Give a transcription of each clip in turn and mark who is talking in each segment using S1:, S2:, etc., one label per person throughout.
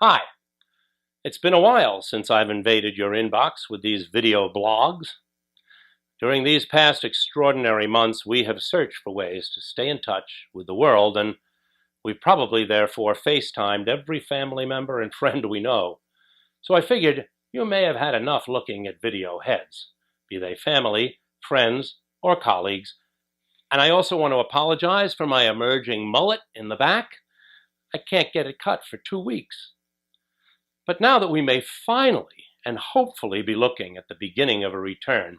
S1: Hi, it's been a while since I've invaded your inbox with these video blogs. During these past extraordinary months, we have searched for ways to stay in touch with the world, and we've probably therefore FaceTimed every family member and friend we know. So I figured you may have had enough looking at video heads, be they family, friends, or colleagues. And I also want to apologize for my emerging mullet in the back. I can't get it cut for 2 weeks. But now that we may finally and hopefully be looking at the beginning of a return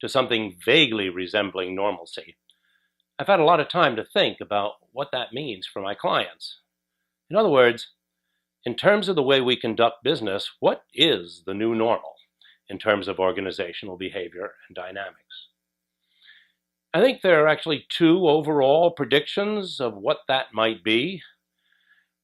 S1: to something vaguely resembling normalcy, I've had a lot of time to think about what that means for my clients. In other words, in terms of the way we conduct business, what is the new normal in terms of organizational behavior and dynamics? I think there are actually 2 overall predictions of what that might be.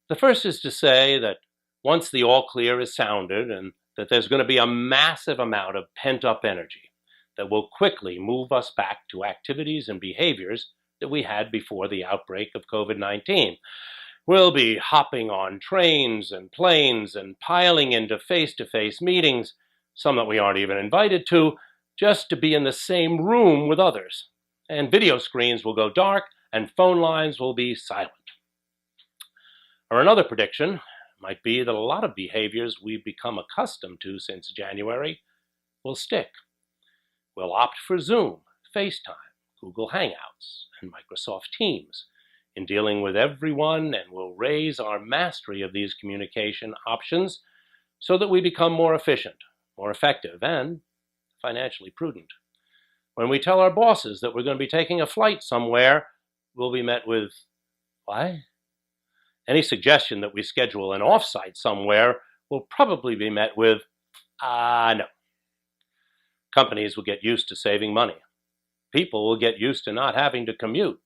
S1: The first is to say that once the all clear is sounded, and that there's going to be a massive amount of pent-up energy that will quickly move us back to activities and behaviors that we had before the outbreak of COVID-19. We'll be hopping on trains and planes and piling into face-to-face meetings, some that we aren't even invited to, just to be in the same room with others. And video screens will go dark and phone lines will be silent. Or another prediction might be that a lot of behaviors we've become accustomed to since January will stick. We'll opt for Zoom, FaceTime, Google Hangouts, and Microsoft Teams in dealing with everyone, and we'll raise our mastery of these communication options so that we become more efficient, more effective, and financially prudent. When we tell our bosses that we're going to be taking a flight somewhere, we'll be met with, "Why?" Any suggestion that we schedule an off-site somewhere will probably be met with, no. Companies will get used to saving money. People will get used to not having to commute,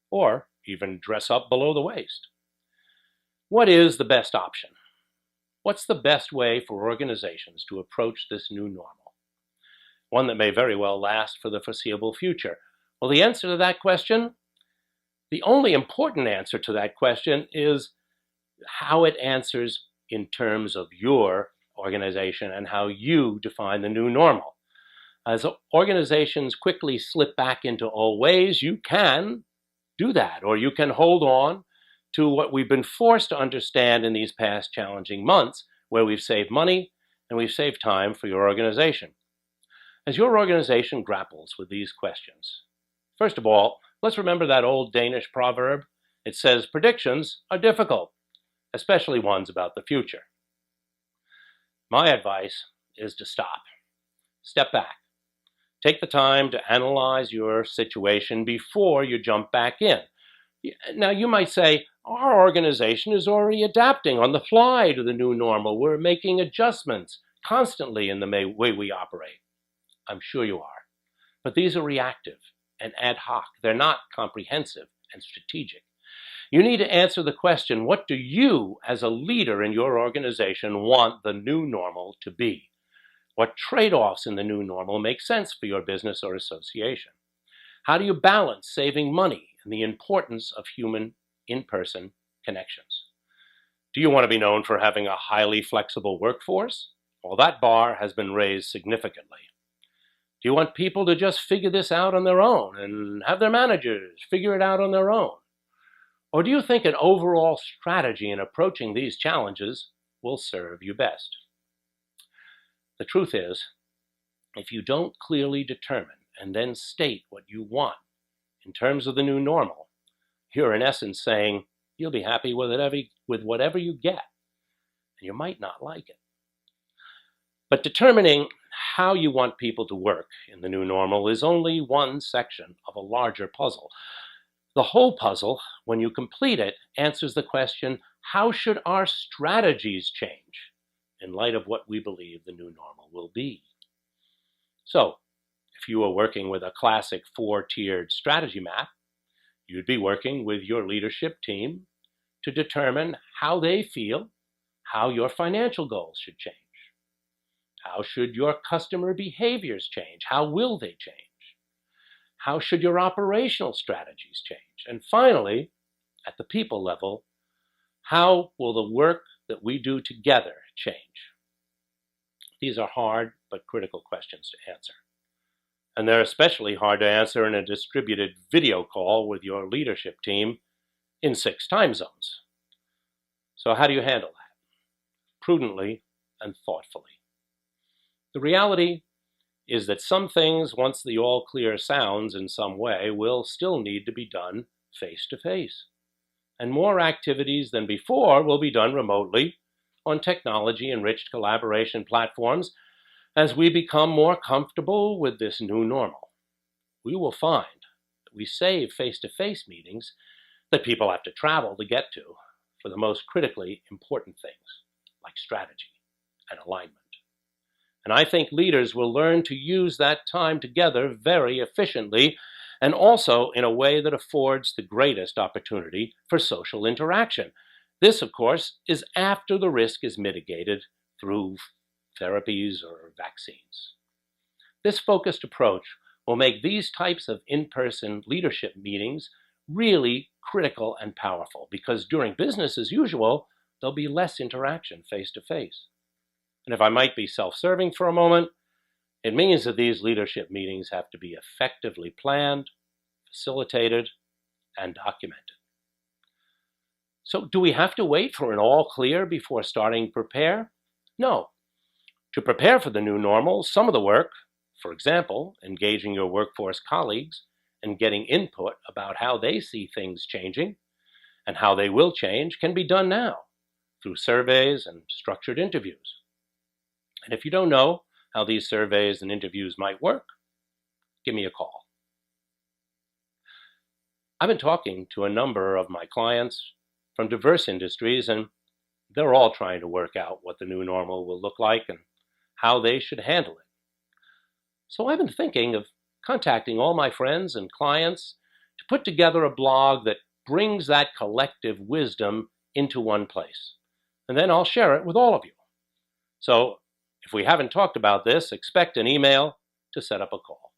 S1: or even dress up below the waist. What is the best option? What's the best way for organizations to approach this new normal? One that may very well last for the foreseeable future. Well, the answer to that question, the only important answer to that question, is how it answers in terms of your organization and how you define the new normal. As organizations quickly slip back into old ways, you can do that, or you can hold on to what we've been forced to understand in these past challenging months, where we've saved money and we've saved time for your organization. As your organization grapples with these questions, first of all, let's remember that old Danish proverb. It says predictions are difficult, especially ones about the future. My advice is to stop. Step back. Take the time to analyze your situation before you jump back in. Now, you might say, our organization is already adapting on the fly to the new normal. We're making adjustments constantly in the way we operate. I'm sure you are. But these are reactive and ad hoc. They're not comprehensive and strategic. You need to answer the question, what do you, as a leader in your organization, want the new normal to be? What trade-offs in the new normal make sense for your business or association? How do you balance saving money and the importance of human in-person connections? Do you want to be known for having a highly flexible workforce? Well, that bar has been raised significantly. Do you want people to just figure this out on their own and have their managers figure it out on their own? Or do you think an overall strategy in approaching these challenges will serve you best? The truth is, if you don't clearly determine and then state what you want in terms of the new normal, you're in essence saying you'll be happy with whatever you get, and you might not like it. But determining how you want people to work in the new normal is only one section of a larger puzzle. The whole puzzle, when you complete it, answers the question, how should our strategies change in light of what we believe the new normal will be? So, if you were working with a classic 4-tiered strategy map, you'd be working with your leadership team to determine how they feel, how your financial goals should change. How should your customer behaviors change? How will they change? How should your operational strategies change? And finally, at the people level, how will the work that we do together change? These are hard but critical questions to answer. And they're especially hard to answer in a distributed video call with your leadership team in 6 time zones. So how do you handle that? Prudently and thoughtfully. The reality is that some things, once the all clear sounds in some way, will still need to be done face to face. And more activities than before will be done remotely on technology-enriched collaboration platforms as we become more comfortable with this new normal. We will find that we save face-to-face meetings that people have to travel to get to for the most critically important things, like strategy and alignment. And I think leaders will learn to use that time together very efficiently, and also in a way that affords the greatest opportunity for social interaction. This, of course, is after the risk is mitigated through therapies or vaccines. This focused approach will make these types of in-person leadership meetings really critical and powerful, because during business as usual, there'll be less interaction face-to-face. And if I might be self-serving for a moment, it means that these leadership meetings have to be effectively planned, facilitated, and documented. So do we have to wait for an all clear before starting to prepare? No. To prepare for the new normal, some of the work, for example, engaging your workforce colleagues and getting input about how they see things changing and how they will change, can be done now through surveys and structured interviews. And if you don't know how these surveys and interviews might work, give me a call. I've been talking to a number of my clients from diverse industries, and they're all trying to work out what the new normal will look like and how they should handle it. So I've been thinking of contacting all my friends and clients to put together a blog that brings that collective wisdom into one place. And then I'll share it with all of you. So if we haven't talked about this, expect an email to set up a call.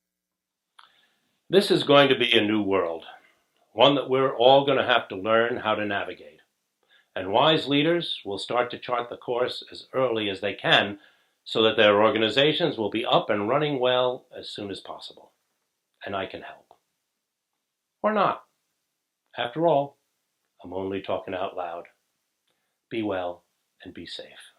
S1: This is going to be a new world, one that we're all going to have to learn how to navigate. And wise leaders will start to chart the course as early as they can so that their organizations will be up and running well as soon as possible. And I can help. Or not. After all, I'm only talking out loud. Be well and be safe.